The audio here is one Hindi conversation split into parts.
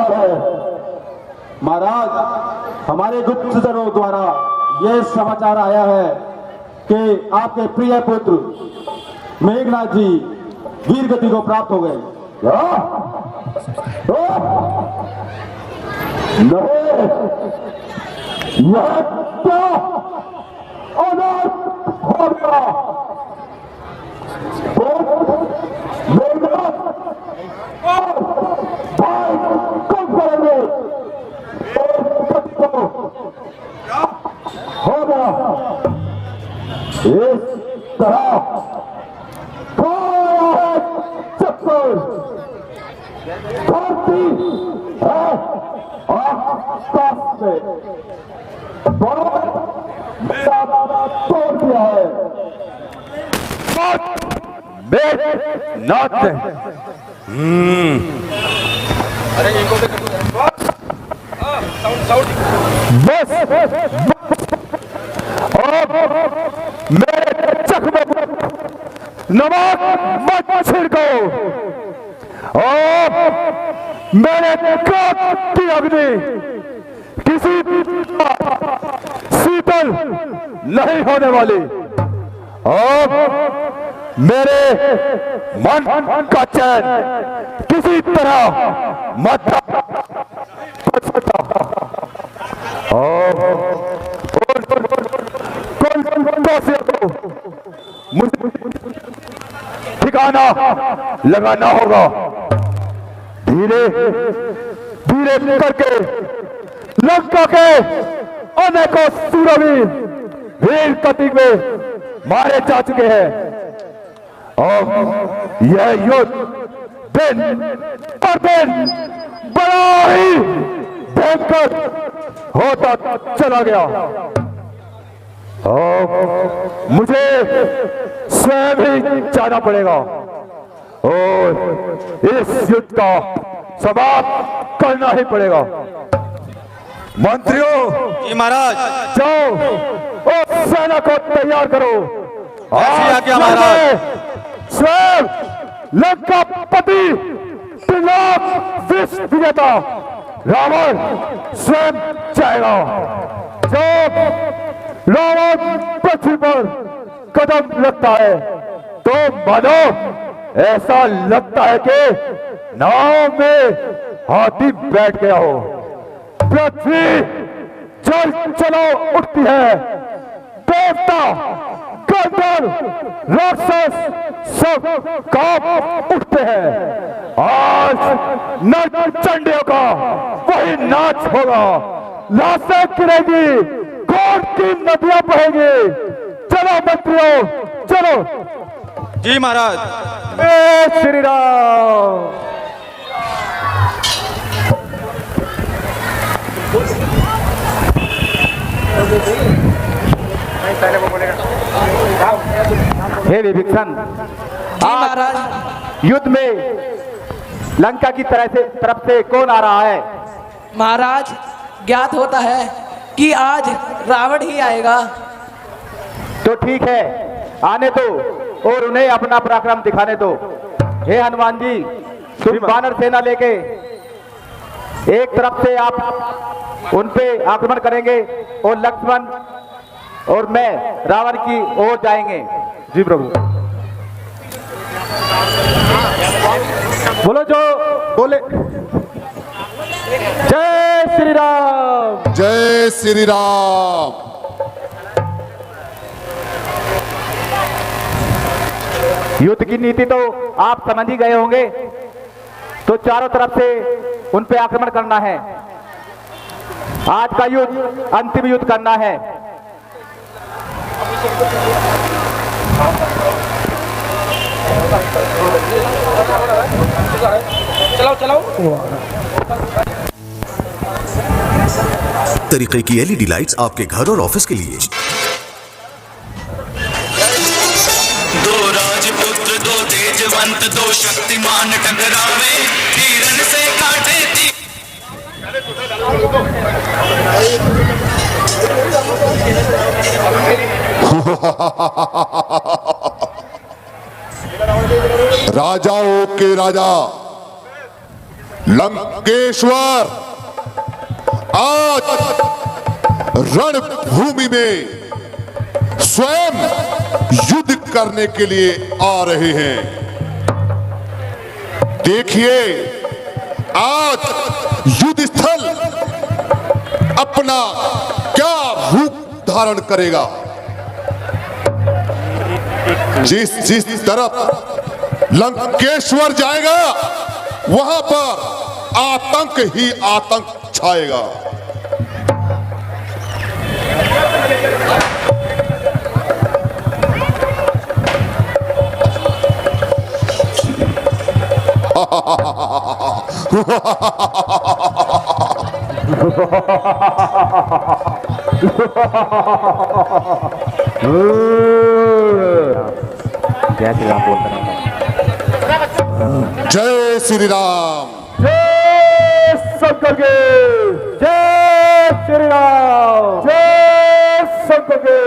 तैयार है। महाराज, हमारे गुप्तचरों द्वारा यह समाचार आया है कि आपके प्रिय पुत्र मेघनाथ जी वीर गति को प्राप्त हो गए। यह क्या अनर्थ हो गया? मेघनाथ और भाई कब करेंगे? हो गया इस तरह चक्कर धरती है आकाश से मेरा तोड़ दिया है। नाथ अरे इनको बस मेरे चखमे नमक मत छिड़को और मेरे काट की अग्नि किसी शीतल नहीं होने वाली और मेरे मन का चैन किसी तरह मत मुझे ठिकाना लगाना होगा। धीरे धीरे करके लंका के अनेकों सूरवीर वीर कति में मारे जा चुके हैं और यह युद्ध दिन पर दिन बड़ा ही भयंकर होता चला गया और मुझे स्वयं ही जाना पड़ेगा और इस युद्ध का समाप्त करना ही पड़ेगा। मंत्रियों जी महाराज, जाओ और सेना को तैयार करो। आज्ञा महाराज। स्वयं लंकापति त्रिलोक विश्व विजेता रावण स्वयं जाएगा। जब रावण पृथ्वी पर कदम रखता है तो मानो ऐसा लगता है कि नाव में हाथी बैठ गया हो। पृथ्वी चल चलो उठती है। देवता गंधर्व राक्षस सब कांप उठते हैं। आज नर चंडियों का वही नाच होगा। लाशें गिरेगी, खून की नदियां बहेंगी। चलो मंत्रियों चलो। जी महाराज। जय श्री राम। हे विभीषण, महाराज युद्ध में लंका की तरफ से कौन आ रहा है? महाराज, ज्ञात होता है कि आज रावण ही आएगा। तो ठीक है, आने दो और उन्हें अपना पराक्रम दिखाने दो। हे हनुमान जी, तुम वानर सेना लेके एक तरफ से आप उन पे आक्रमण करेंगे और लक्ष्मण और मैं रावण की ओर जाएंगे। जी प्रभु। बोलो जो बोले। जय श्री राम। जय श्री राम। युद्ध की नीति तो आप समझ ही गए होंगे। तो चारों तरफ से उन पे आक्रमण करना है। आज का युद्ध अंतिम युद्ध करना है। चलाओ चलाओ। तरीके की एलईडी लाइट्स आपके घर और ऑफिस के लिए। दो राजपुत्र, दो तेजवंत, दो शक्तिमान टकरावे, तीरन से काटे राजाओं के राजा लंकेश्वर आज रणभूमि में स्वयं युद्ध करने के लिए आ रहे हैं। देखिए आज युद्ध स्थल अपना क्या रूप धारण करेगा। जिस तरफ लंकेश्वर जाएगा वहां पर आतंक ही आतंक छाएगा। जय श्री राम बोलता रहूं। जय श्री राम। जय शंकर के जय श्री राम। जय शंकर के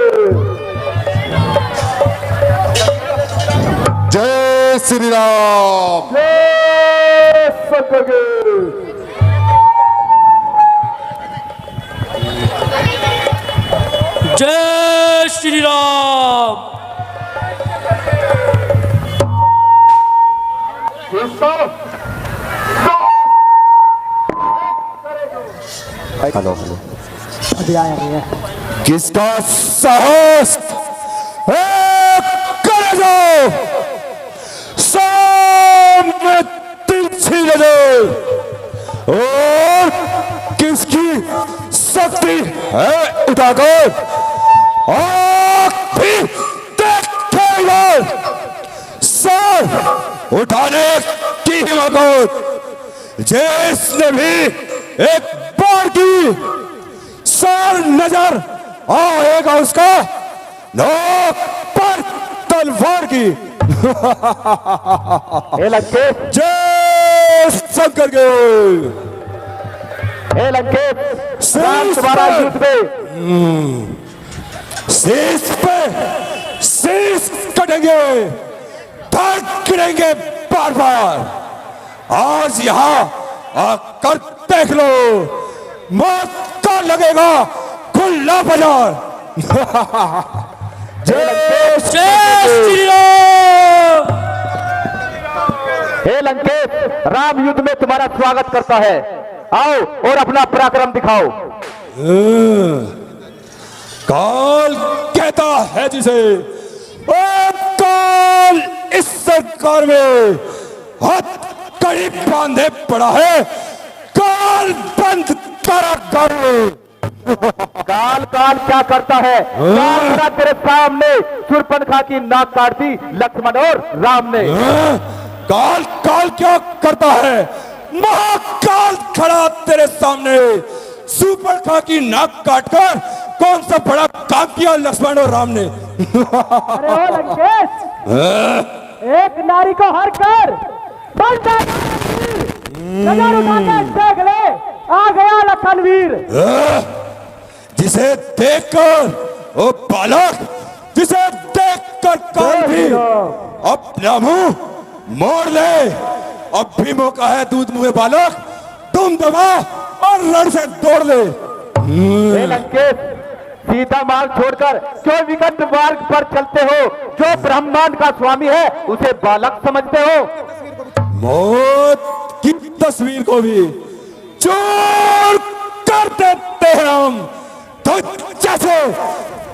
जय श्री राम। जय शंकर के जय श्री राम। हेलो किसका साहस करे जो सामने तिरछी नजर और किसकी शक्ति है उठाकर आँख भी देखेगा। सर उठाने की हिम्मत जिसने भी एक बार की सर नजर आएगा उसका नोक पर तलवार की। जय शंकर के तुम्हारा युद्ध में शीश पे शीश कटेंगे धड़ गिरेंगे बार बार। आज यहाँ आकर देख लो मौत का लगेगा खुला बाजार। जय श्री राम। हे लंकेश राम युद्ध में तुम्हारा स्वागत करता है। आओ और अपना पराक्रम दिखाओ। काल कहता है जिसे ओ काल इस सरकार में हाथ कड़ी बांधे पड़ा है। काल बंद करा करो। काल काल क्या करता है? काल तेरे सामने शूर्पणखा की नाक काट दी लक्ष्मण और राम ने। काल काल क्या करता है? महाकाल खड़ा तेरे सामने शूर्पणखा की नाक काटकर कौन सा बड़ा काम किया लक्ष्मण और राम ने? अरे ओ लंकेश, एक नारी को हर कर नजर उठाकर देख ले, आ गया लखनवीर। जिसे देखकर ओ बालक, जिसे देखकर काल भी अपना मुंह मोड़ ले। अब भी मौका है दूध मुंह बालक, तुम दबा और रण से दौड़ ले। लंकेश सीधा मार्ग छोड़कर क्यों विकट मार्ग पर चलते हो? जो ब्रह्मांड का स्वामी है उसे बालक समझते हो? मौत की तस्वीर को भी चोर कर देते हैं हम, तो जैसे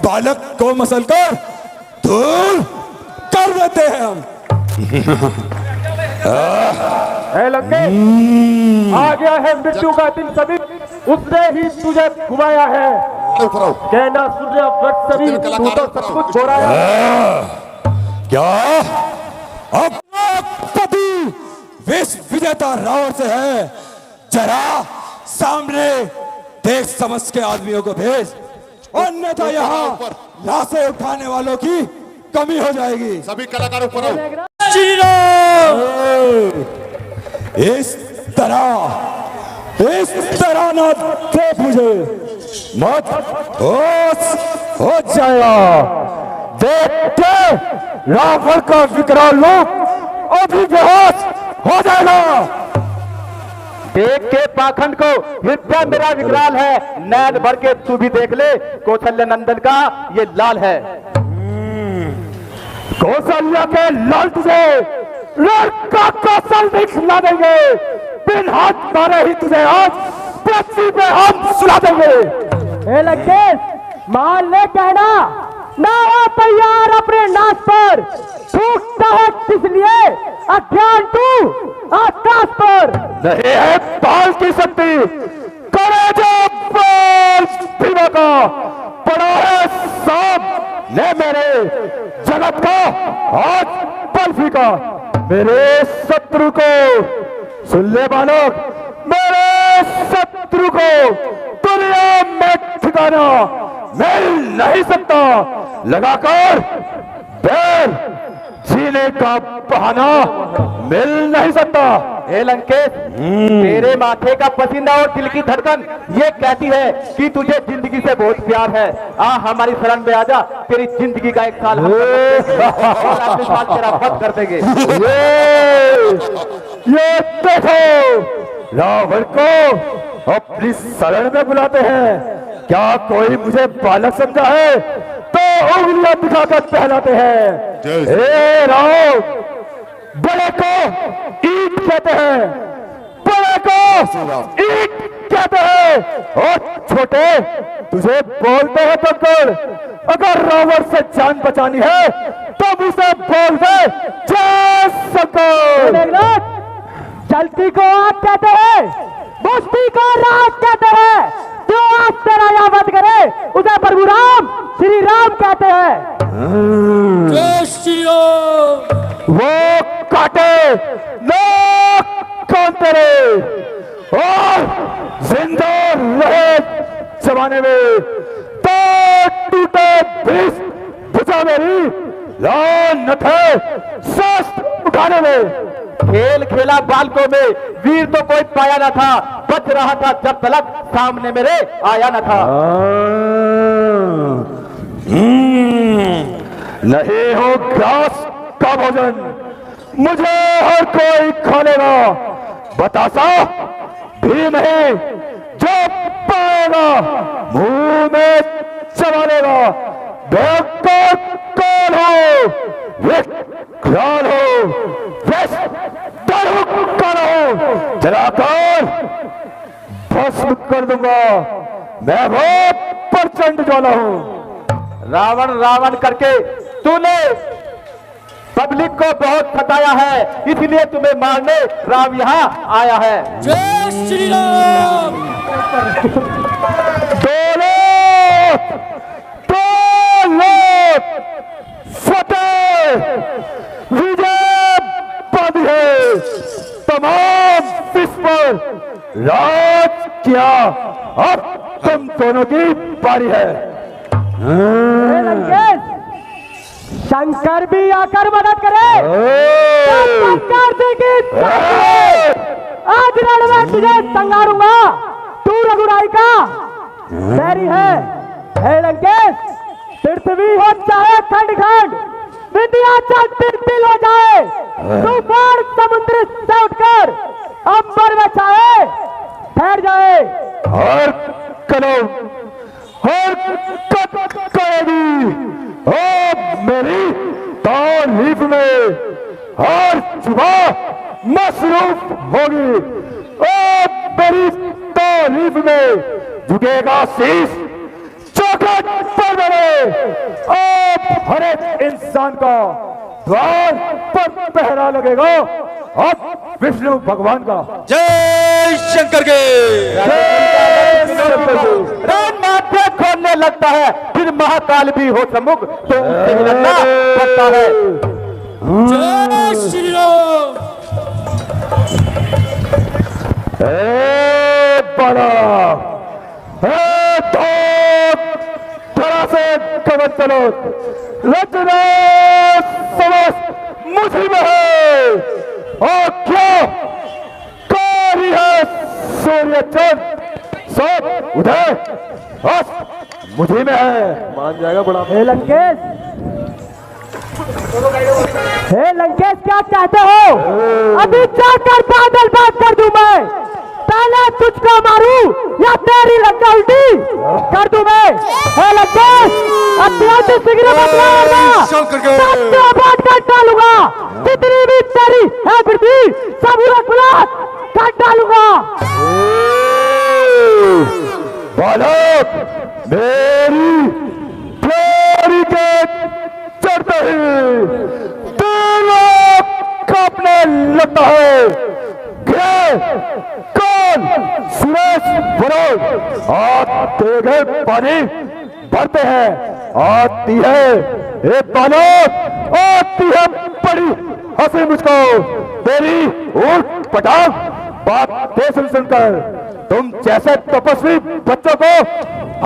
बालक को मसल कर दूर कर देते हैं हम। आ गया है मृत्यु का दिन सभी, उसने ही तुझे घुमाया है। कहना सूर्य व्रत सभी, तू तो सब कुछ छोड़ाया। क्या अपना पति विश्व विजेता रावण से है? जरा सामने देख समझ के आदमियों को भेज, अन्यथा यहाँ लाशें उठाने वालों की कमी हो जाएगी। सभी कलाकारों पर आओ। श्री राम। इस तरह ना देख मुझे, मत हो जाएगा। देखते रावण का विकराल रूप अभी बेहोश हो जाएगा। देख के पाखंड को, हृदय मेरा विकराल है, नैन भर के तू भी देख ले, कौशल्य नंदन का ये लाल है। कौशल्या के लाल तुझे लड़का कौशल दिखला देंगे, बिन हाथ मारे ही तुझे आज पृथ्वी पे हम सुला देंगे। ए लंकेश, मान ले कहना ना हो तैयार अपने नाश पर, फूकता है इसलिए अज्ञान तू आकाश पर। नहीं है पाल की शक्ति, करे जो पाल भीमा का, पड़ा है सामने मेरे जगत का आज पल फीका। मेरे शत्रु को सुन ले बालक, मेरे शत्रु को दुनिया में ठिकाना मिल नहीं सकता, लगाकर बैर जीने का बहाना मिल नहीं सकता। हे लंकेश, तेरे माथे का पसीना और दिल की धड़कन ये कहती है कि तुझे जिंदगी से बहुत प्यार है। आ हमारी शरण में आजा, तेरी जिंदगी का 1 साल हम और अगले साल तेरा वध कर देंगे। ये देखो रावण को अपनी शरण में बुलाते हैं। क्या कोई मुझे बालक समझा है तो उंगलियां दिखाकर पहलाते हैं। हे राव, बड़े को ईट कहते हैं, बड़े को ईट कहते हैं, और छोटे तुझे बोलते हैं कंकड़। अगर रावण से जान बचानी है तो उसे बोल दे जय शंकर। चलती को आग कहते हैं, बुझती को रात कहते हैं, जो आज तेरा यावत करे उसे प्रभु राम श्री राम कहते हैं। जय श्री राम। वो काटे ना कौन तेरे, और जिंदा रहे जमाने में तो टूटे भीष भुजा मेरी लानत है शस्त्र उठाने में। खेल खेला बालकों में, वीर तो कोई पाया न था, बच रहा था जब तलक सामने मेरे आया न था। नहीं हो घास का भोजन, मुझे हर कोई खा लेगा। बतासा भी नहीं, जो पाएगा मुंह में चबा लेगा। बेवकूफ कौन हो, विकराल हो, करो, जलाकर भस्म कर दूंगा। मैं वो प्रचंड ज्वाला हूं। रावण रावण करके तूने पब्लिक को बहुत सताया है, इसलिए तुम्हें मारने राम यहाँ आया है। जय श्री राम। फतेह विजय पद है, तमाम विश्व पर राज किया। अब तुम दोनों की बारी है। शंकर भी आकर मदद करे। आज रण में तुझे संगारूंगा, तू रघुराई का बैरी है। हे लंकेश, पृथ्वी हो चाहे खंड खंड, विंध्याचल तिल हो जाए, तूफान समुद्र से उठकर अंबर में चाहे ठहर जाए। और करो और करेगी ओ मेरी तारीफ में, और सुबह मसरूफ होगी। ओ मेरी तारीफ में झुकेगा शीश चौखट पर मेरे। हर एक इंसान का द्वार पर पहरा लगेगा अब विष्णु भगवान का। जय शंकर के। राम माथे खोलने लगता है, फिर महाकाल भी हो सम्मुख तो उससे भी लड़ना पड़ता है। जय श्री राम। बड़ा तरह से कवच चलो, रचना समस्त मुझी में है। और क्या कार्य है सूर्य चंद्र सब उधर मुझी में है। मान जाएगा बड़ा। हे लंकेश, हे लंकेश क्या चाहते हो? अभी जाकर बादल बात कर दूं मैं, तेरी लंका उल्टी कर दूं मैं। हे लंकेश, अत्यंत शीघ्र बदला बात काट डालूंगा। जितनी भी तेरी है पृथ्वी सब उलट काट डालूंगा। बालक, मेरी तेरी के चढ़ते ही तेरा कांपने लगता है। कौन? सुरेश बरोड़। आते गए पानी भरते हैं, आती है एक बालक, आती है बड़ी हंसी मुझको तेरी ऊँट पटांग बातें सुनकर। तुम जैसे तपस्वी बच्चों को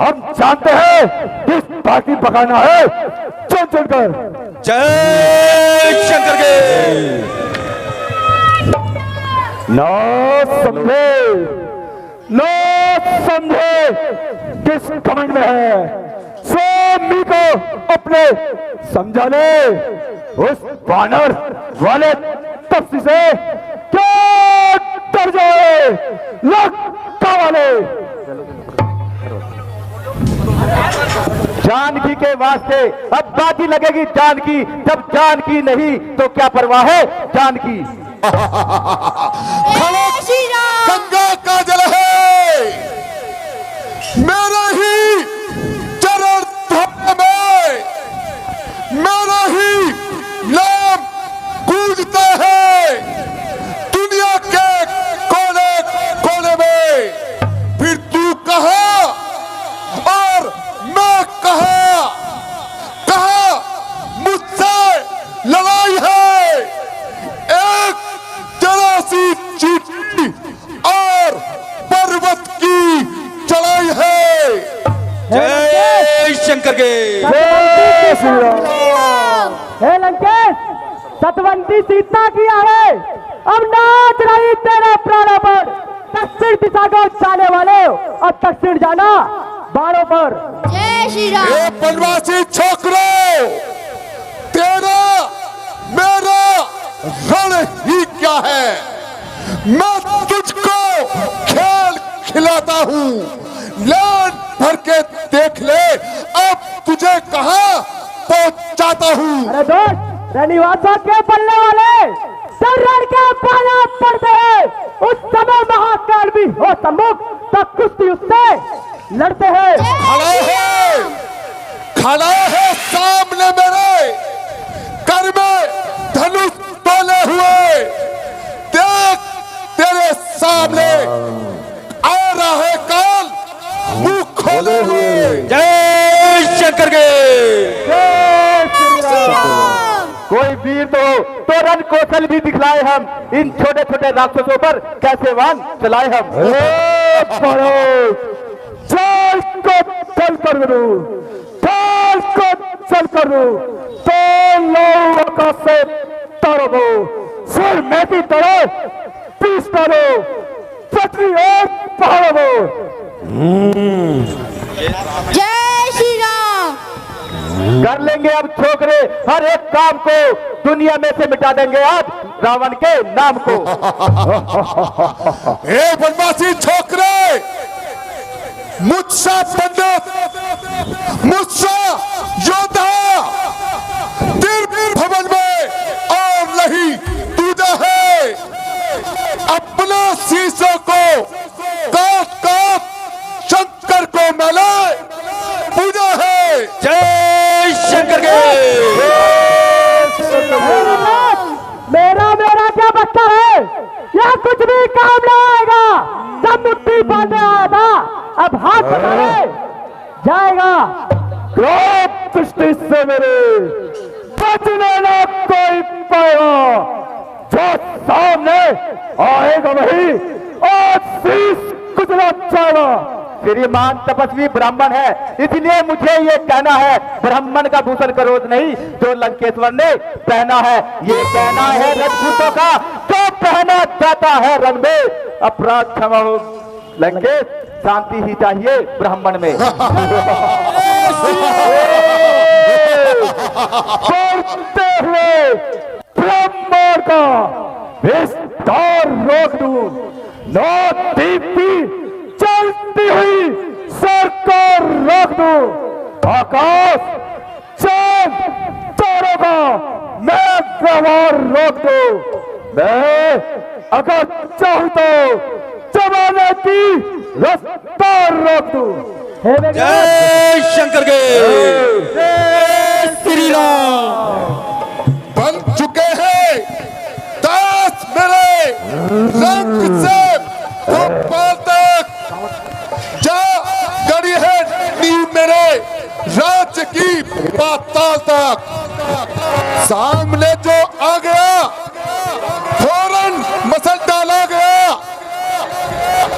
हम जानते हैं किस पार्टी पकाना है, चुन चुनकर। जय शंकर के। ना समझे किस घमंड में है, स्वामी को अपने समझा ले। उस बानर वाले तपस्वी से क्या डर जाए लंका वाले। जानकी के वास्ते अब बाजी लगेगी जानकी, जब जानकी नहीं तो क्या परवाह है जानकी। गंगा का जल है मेरे ही चरण धोने में, मेरा ही नाम गूंजता है दुनिया के कोने कोने में। फिर तू कहा और मैं कहा, मुझसे लड़ाई है। एक जरा सी चीटी और पर्वत की चढ़ाई है। जय शंकर के। हे लंकेश, सतवंती सीता किया है, अब नाच रही तेरे प्राणों पर। दक्षिण दिशा को जाने वाले अब दक्षिण जाना बाणों पर। जय श्री राम। ए बनवासी छोकरो, तेरा मेरा रण ही क्या है। मैं तुझको खेल खिलाता हूँ, लान भर के देख ले अब तुझे कहाँ पहुँचाता हूँ। अरे दोस्त, रनिवासों के पल्ले वाले जब रण के पाना पड़ते हैं, उस समय महाकाल भी हो सम्मुख तो कुश्ती उससे लड़ते हैं। खड़ा है सामने मेरे, कर में धनुष तोले हुए। देख तेरे सामने आ रहा है काल मुंह खोले हुए। जय शंकर के। कोई वीर तो रन कौशल भी दिखलाए हम, इन छोटे छोटे राक्षसों पर कैसे वान चलाए हम। चल को चल कर दू, चल को चल कर दू, तो लो आकाश से तारो दो, सिर मेथी तोड़ो, पीस तोड़ो, पटरी और पहाड़ो दो। जय श्री राम। कर लेंगे अब छोकरे हर एक काम को, दुनिया में से मिटा देंगे आज रावण के नाम को। ए बनवासी छोकरे, मुझसा पंडित, मुझसा योद्धा, तीर भवन में और नहीं दूजा है। अपने शीशों को काट काट शंकर को मिले पूजा है। जय शंकर के। मेरा मेरा क्या बचता है, यह कुछ भी काम न आएगा। जब मुट्ठी बांधने आया था, अब हाथ बढ़ाने जाएगा। क्रोध दृष्टि से मेरे बचने न कोई पाएगा, जो सामने आएगा वही और शीश कुचला जाएगा। श्रीमान तपस्वी ब्राह्मण है, इसलिए मुझे ये कहना है, ब्राह्मण का भूषण करोज नहीं जो लंकेश्वर ने पहना है। ये कहना है राजपूतों का जो पहना जाता है रण में। अपराध क्षमा हो लंकेश, शांति ही चाहिए ब्राह्मण में। करते हुए ब्राह्मण का विस्तार रोक दूं, नौ दीप्ति चल उड़ती हुई सर को रोक दूं। आकाश चांद तारों का मैं व्यवहार रोक दूं। मैं अगर चाहूं तो जमाने की रफ्तार रोक दूं। जय शंकर के श्री राम। बन चुके हैं दास मेरे रंग से गोपाल तक। जा गड़ी है नींव मेरे राज्य की पाताल तक। सामने जो आ गया फौरन मसल डाला गया।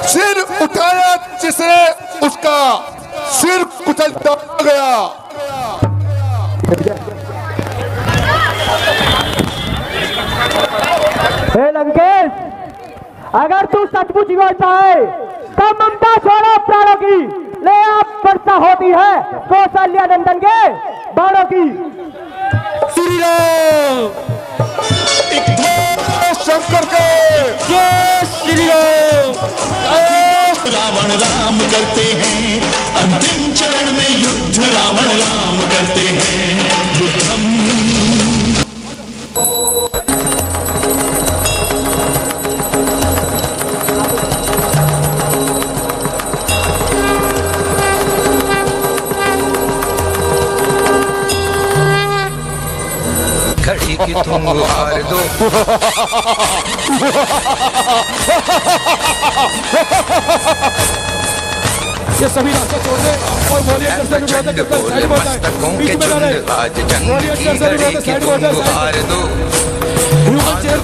सिर उठाया जिसने उसका सिर कुचल गया। हे लंकेश, अगर तू सचमुच योद्धा है तो ममता छोड़ो प्राणों की, ले आप वर्षा होती है कौशल्या नंदन के बाणों की। श्री राम। शंकर के जय श्री राम। रावण राम करते हैं अंतिम चरण में युद्ध रावण राम करते हैं युद्धम। घड़ी की तुम हार दो। ये सभी रास्ते छोड़ दे और वॉरियर से मस्तकों के झुंड आज जंग की घड़ी की तुम हार दो।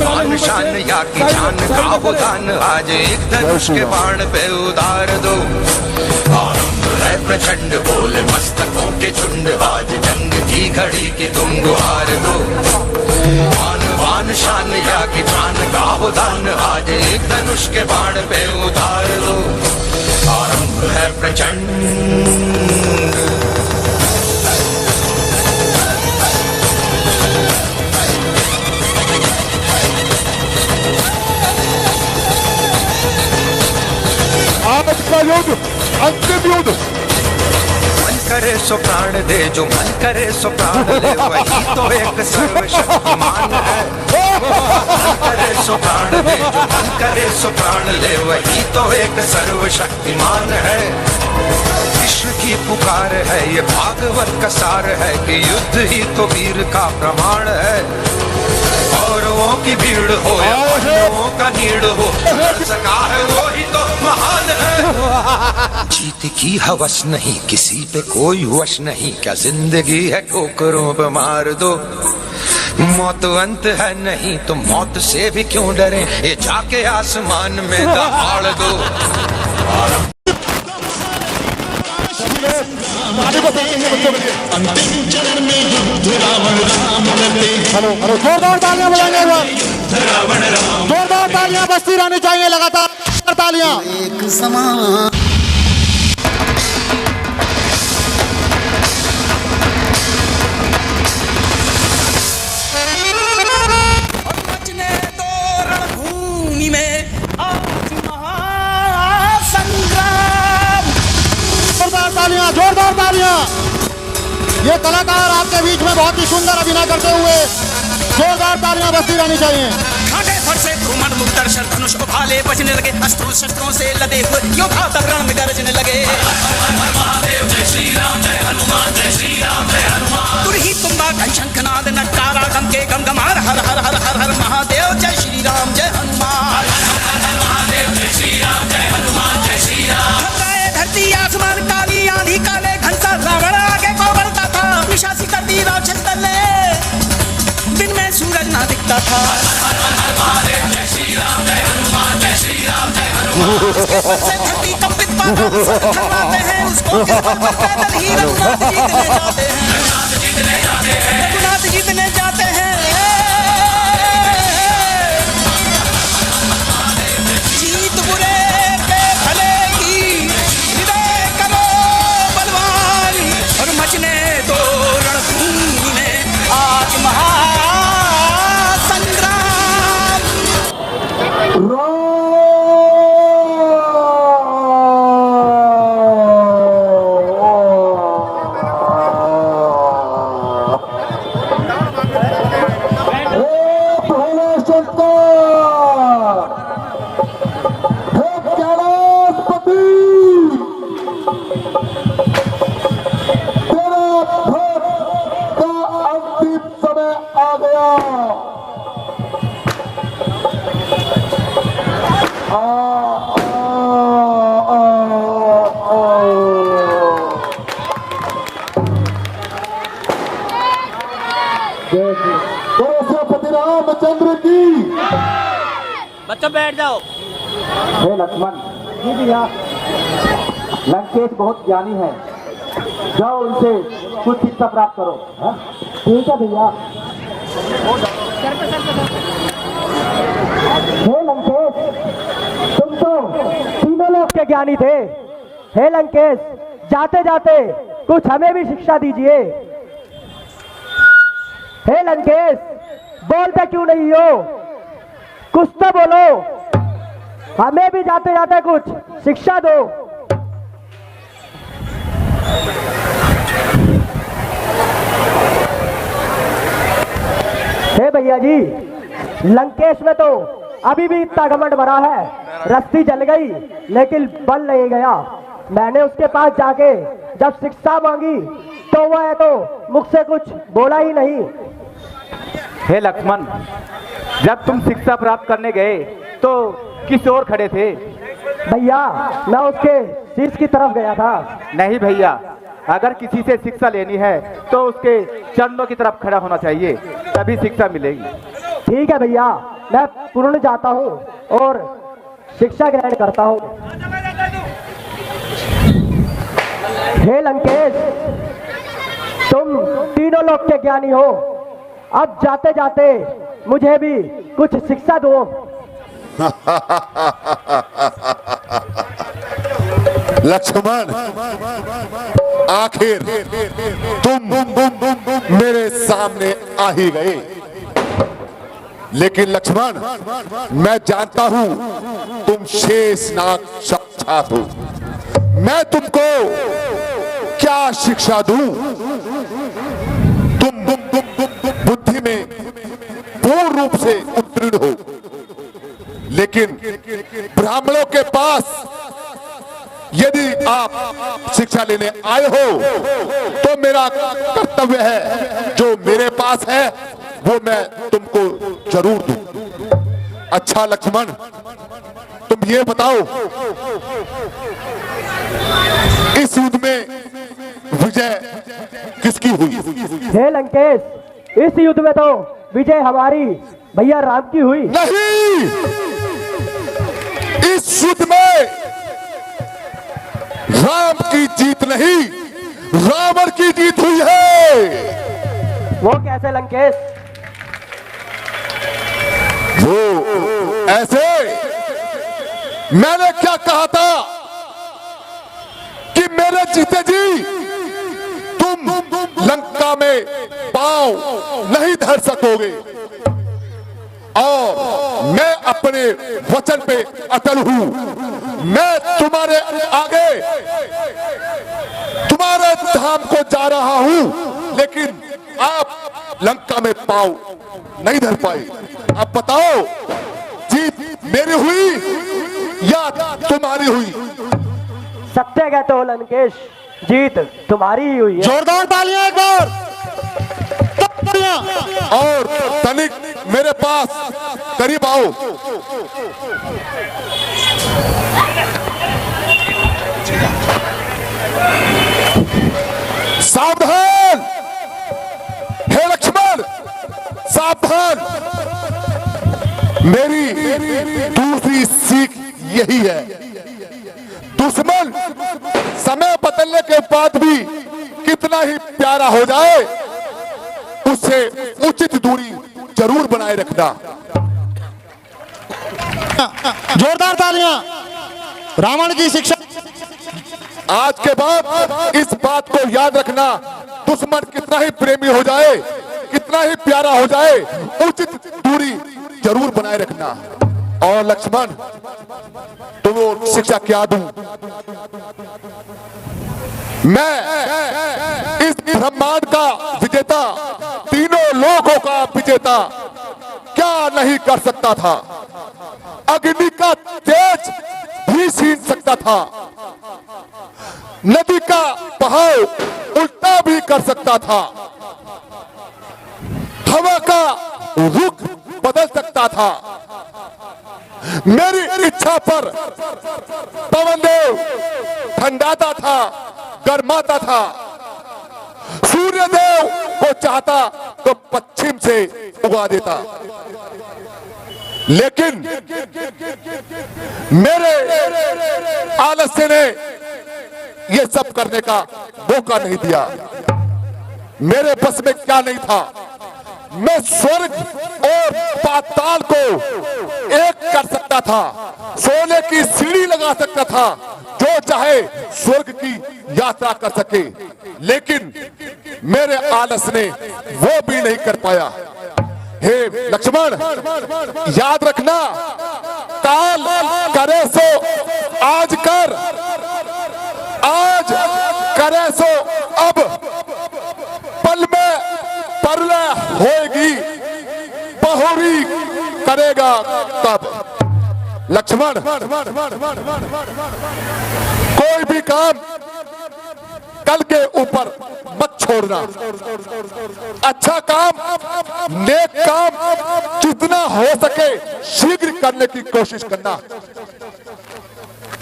मान शान या की जान का वो दान आज एक धनुष के बाण पे उतार दो। आरंभ है प्रचंड बोल मस्तकों के झुंड आज जंग की घड़ी की तुम गुहार दो। मान शान या की जान का वो दान आज एक धनुष के बाण पे उतार दो। आरंभ है प्रचंड। आज का युद्ध अंतिम युद्ध। मन करे सो प्राण दे जो मन करे सो प्राण ले वही तो एक सर्वशक्तिमान है। मन करे सो प्राण दे जो मन करे सो प्राण ले वही तो एक सर्वशक्तिमान है। कृष्ण की पुकार है ये भागवत का सार है कि युद्ध ही तो वीर का प्रमाण है। कौरवों की भीड़ हो या पांडवों का नीड़ हो लड़ सका है वो ही तो महान है। जीत की हवस नहीं किसी पे कोई वश नहीं क्या जिंदगी है ठोकरों पे मार दो। मौत अंत है नहीं तो मौत से भी क्यों डरे ये जाके आसमान में दहाड़ दो। अंतिम चरण में युद्ध रावण राम करते हैं। हेलो जोरदार तालियां बजाएंगे एक बार। रावण राम जोरदार तालियां बजती रहनी चाहिए लगातार तालियां। एक समान रणभूमि में आज महासंग्राम। जोरदार तालियां जोरदार तालियां। ये कलाकार आपके बीच में बहुत ही सुंदर अभिनय करते हुए जोरदार तालियां बजती रहनी चाहिए। खाटे फट से घूमट मुक्त दर्शन धनुष को भाले बजने लगे अस्त्रों शस्त्रों से लदे हुए योद्धा रण में गरजने लगे। महादेव जय श्री राम जय हनुमान जय श्री राम जय हनुमान। तुरही तुम्बा घनशंखनाद नटकारा गम के गम गमार हर हर हर हर हर महादेव जय श्री राम जय हनुमान। महादेव जय श्री राम जय हनुमान जय श्री राम। धरती आसमान काली आंधी काले घनसा रावण आगे को बढ़ता था। निशासी करती राक्षस ने दिन में सूरज ना दिखता था। धरती कंपित पाताल सब थर्राते हैं उसको पैदल ही रघुनाथ जीतने जाते हैं। जीत बुरे पे भले की हृदय करो बलवान और मचने दो रणभूमि में आज महासंग्राम। हे कैलाशपति, तेरा भक्त का अंतिम समय आ गया। पति रामचंद्र की। बच्चों बैठ जाओ। हे लक्ष्मण जी भैया, लंकेश बहुत ज्ञानी है, जाओ उनसे कुछ शिक्षा प्राप्त करो। ठीक है भैया। हे लंकेश, तुम तो तीनों लोग के ज्ञानी थे। हे लंकेश, जाते जाते कुछ हमें भी शिक्षा दीजिए। हे लंकेश, बोलते क्यों नहीं हो? कुछ तो बोलो, हमें भी जाते जाते कुछ शिक्षा दो। हे भैया जी, लंकेश में तो अभी भी इतना घमंड भरा है, रस्सी जल गई लेकिन बल नहीं गया। मैंने उसके पास जाके जब शिक्षा मांगी तो वह तो मुख से कुछ बोला ही नहीं। हे लक्ष्मण, जब तुम शिक्षा प्राप्त करने गए तो किस ओर खड़े थे? भैया, मैं उसके शीश की तरफ गया था। नहीं भैया, अगर किसी से शिक्षा लेनी है तो उसके चरणों की तरफ खड़ा होना चाहिए, तभी शिक्षा मिलेगी। ठीक है भैया, मैं पूर्ण जाता हूँ और शिक्षा ग्रहण करता हूँ। हे लंकेश, तुम तीनों लोग के ज्ञानी हो, अब जाते जाते मुझे भी कुछ शिक्षा दो। लक्ष्मण, आखिर तुम मेरे सामने आ ही गए। लेकिन लक्ष्मण, मैं जानता हूं तुम शेषनाग साक्षात हो। मैं तुमको क्या शिक्षा दूं? तुम बुद्धि में पूर्ण रूप से उत्तीर्ण हो, लेकिन ब्राह्मणों के पास यदि आप शिक्षा लेने आए हो तो मेरा कर्तव्य है, जो मेरे पास है वो मैं तुमको जरूर दूं। अच्छा लक्ष्मण, तुम ये बताओ, इस युद्ध में विजय किसकी हुई? हे लंकेश, इस युद्ध में तो विजय हमारी भैया राम की हुई। नहीं, इस युद्ध में राम की जीत नहीं, रावण की जीत हुई है। वो कैसे लंकेश? वो ऐसे, मैंने क्या कहा था कि मेरे जीते जी तुम लंका में पांव नहीं धर सकोगे, और मैं अपने वचन पे अटल हूं। मैं तुम्हारे आगे तुम्हारे धाम को जा रहा हूं, लेकिन आप लंका में पांव नहीं धर पाए। अब बताओ, जीत मेरी हुई या तुम्हारी हुई? सत्य कहते हो लंकेश, जीत तुम्हारी ही हुई है। जोरदार तालियां एक बार। और तनिक मेरे पास करीब आओ। सावधान, हे लक्ष्मण, सावधान। मेरी दूसरी सीख यही है, दुश्मन समय बदलने के बाद भी कितना ही प्यारा हो जाए, उससे उचित दूरी जरूर बनाए रखना। जोरदार तालियां रावण की शिक्षा। आज के बाद इस बात को याद रखना, दुश्मन कितना ही प्रेमी हो जाए, कितना ही प्यारा हो जाए, उचित दूरी जरूर बनाए रखना। और लक्ष्मण, तुम शिक्षा क्या दूं? मैं इस ब्रह्मांड का विजेता, तीनों लोकों का विजेता क्या नहीं कर सकता था? अग्नि का तेज भी छीन सकता था, नदी का बहाव उल्टा भी कर सकता था, हवा का रुख बदल सकता था। मेरी इच्छा पर पवन देव ठंडाता था, गर्माता था। सूर्य देव को चाहता तो पश्चिम से उगा देता, लेकिन मेरे आलस्य ने यह सब करने का मौका नहीं दिया। मेरे बस में क्या नहीं था, मैं स्वर्ग और पाताल को एक कर सकता था, सोने की सीढ़ी लगा सकता था, जो चाहे स्वर्ग की यात्रा कर सके, लेकिन मेरे आलस ने वो भी नहीं कर पाया। हे लक्ष्मण, याद रखना, काल करे सो आज कर, आज करे सो अब, पल में परलय होएगी, बहुरी करेगा तब। लक्ष्मण, कोई भी काम कल के ऊपर मत छोड़ना। अच्छा काम, नेक काम जितना हो सके शीघ्र करने की कोशिश करना।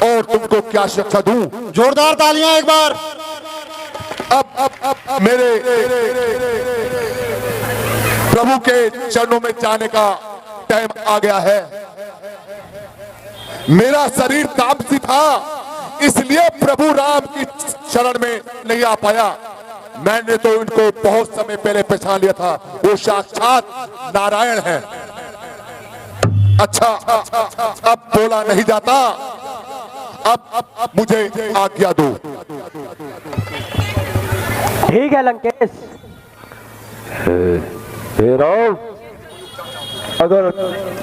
और तुमको क्या शिक्षा दूं? जोरदार तालियां एक बार। अब मेरे प्रभु के चरणों में जाने का टाइम आ गया है। मेरा शरीर तामसी था, इसलिए प्रभु राम की शरण में नहीं आ पाया। मैंने तो इनको बहुत समय पहले पहचान लिया था, वो साक्षात नारायण है। अच्छा, अब बोला नहीं जाता, अब मुझे आज्ञा दो। ठीक है लंकेश।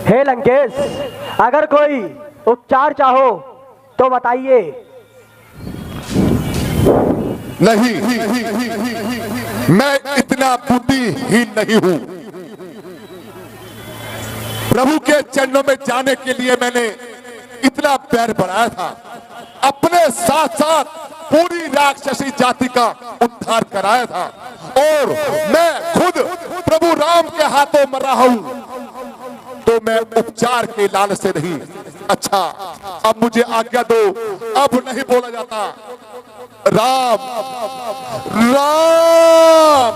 हे लंकेश, अगर कोई उपचार चाहो तो बताइए। नहीं, मैं इतना बुद्धिहीन नहीं हूं। प्रभु के चरणों में जाने के लिए मैंने इतना पैर बढ़ाया था, अपने साथ साथ पूरी राक्षसी जाति का उद्धार कराया था, और मैं खुद प्रभु राम के हाथों मरा हूं, तो मैं उपचार के लालच से नहीं। अच्छा, अब मुझे आज्ञा दो, अब नहीं बोला जाता। राम राम,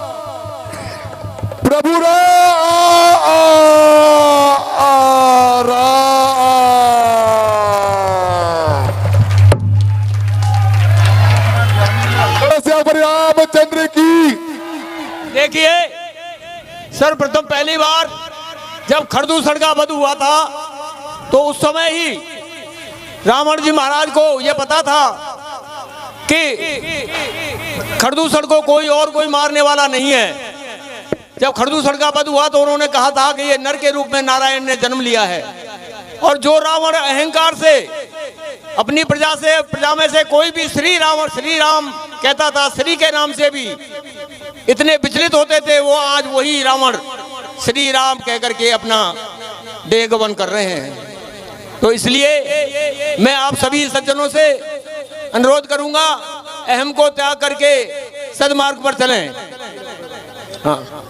प्रभु राम, रामचंद्र की। देखिए, सर्वप्रथम पहली बार जब खरदूषण का वध हुआ था, तो उस समय ही रावण जी महाराज को यह पता था कि खरदूषण को कोई मारने वाला नहीं है। जब खरदूषण का वध हुआ तो उन्होंने कहा था कि ये नर के रूप में नारायण ने जन्म लिया है। और जो रावण अहंकार से अपनी प्रजा में से कोई भी श्री राम कहता था, श्री के नाम से भी इतने विचलित होते थे, वो आज वही रावण श्री राम कहकर के अपना देहगमन कर रहे हैं। तो इसलिए मैं आप सभी सज्जनों से अनुरोध करूंगा, अहम को त्याग करके सदमार्ग पर चलें। हाँ।